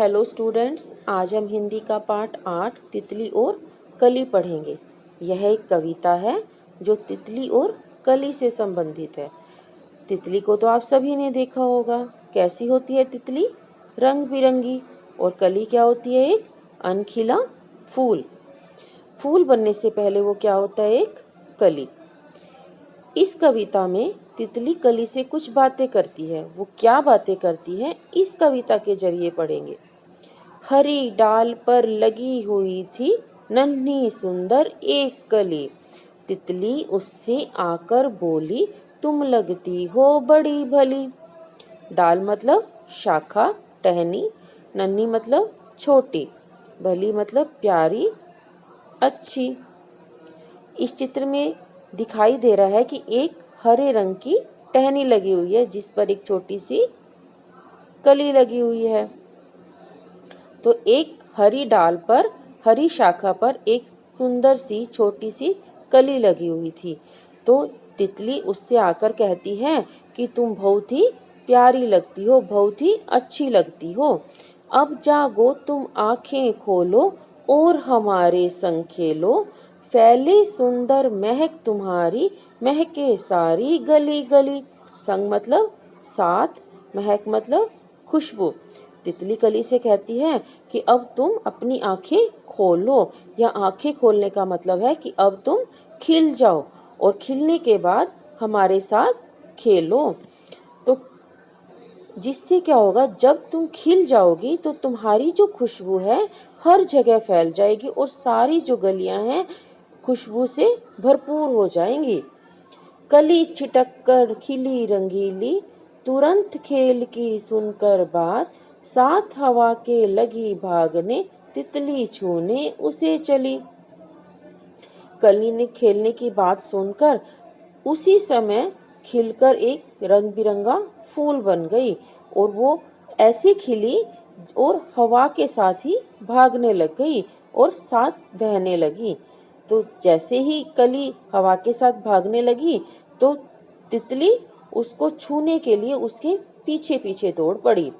Hello students, आज हम हिंदी का पाठ 8 तितली और कली पढ़ेंगे। यह एक कविता है जो तितली और कली से संबंधित है। तितली को तो आप सभी ने देखा होगा। कैसी होती है तितली? रंग बिरंगी। और कली क्या होती है? एक अनखिला फूल। फूल बनने से पहले वो क्या होता है? एक कली। इस कविता में तितली कली से कुछ बातें करती है। वो क्या बातें करती है इस कविता के जरिए पढ़ेंगे। हरी डाल पर लगी हुई थी नन्ही सुंदर एक कली। तितली उससे आकर बोली, तुम लगती हो बड़ी भली। डाल मतलब शाखा, टहनी। नन्ही मतलब छोटी। भली मतलब प्यारी, अच्छी। इस चित्र में दिखाई दे रहा है कि एक हरे रंग की टहनी लगी हुई है जिस पर एक छोटी सी कली लगी हुई है। तो एक हरी डाल पर, हरी शाखा पर एक सुंदर सी छोटी सी कली लगी हुई थी। तो तितली उससे आकर कहती है कि तुम बहुत ही प्यारी लगती हो, बहुत ही अच्छी लगती हो। अब जागो तुम आंखें खोलो और हमारे संग खेलो। फैले सुंदर महक तुम्हारी, महके सारी गली गली। संग मतलब साथ, महक मतलब खुशबू। तितली कली से कहती है कि अब तुम अपनी आंखें खोलो, या आंखें खोलने का मतलब है कि अब तुम खिल जाओ और खिलने के बाद हमारे साथ खेलो। तो जिससे क्या होगा, जब तुम खिल जाओगी तो तुम्हारी जो खुशबू है हर जगह फैल जाएगी और सारी जो गलियां हैं खुशबू से भरपूर हो जाएंगी। कली छिटक कर खिली रंगीली, तुरंत खेल की सुनकर बात। साथ हवा के लगी भागने, तितली छूने उसे चली। कली ने खेलने की बात सुनकर उसी समय खिलकर एक रंग बिरंगा फूल बन गई और वो ऐसे खिली और हवा के साथ ही भागने लग गई और साथ बहने लगी। तो जैसे ही कली हवा के साथ भागने लगी तो तितली उसको छूने के लिए उसके पीछे पीछे दौड़ पड़ी।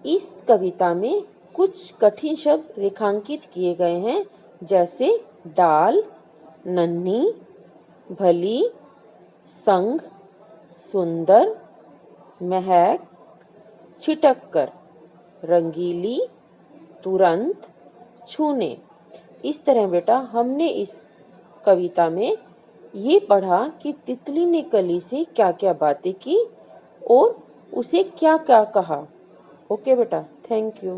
इस कविता में कुछ कठिन शब्द रेखांकित किए गए हैं, जैसे डाल, नन्ही, भली, संग, सुंदर, महक, छिटक कर, रंगीली, तुरंत, छूने। इस तरह बेटा हमने इस कविता में ये पढ़ा कि तितली ने कली से क्या क्या बातें की और उसे क्या क्या कहा। ओके बेटा, थैंक यू।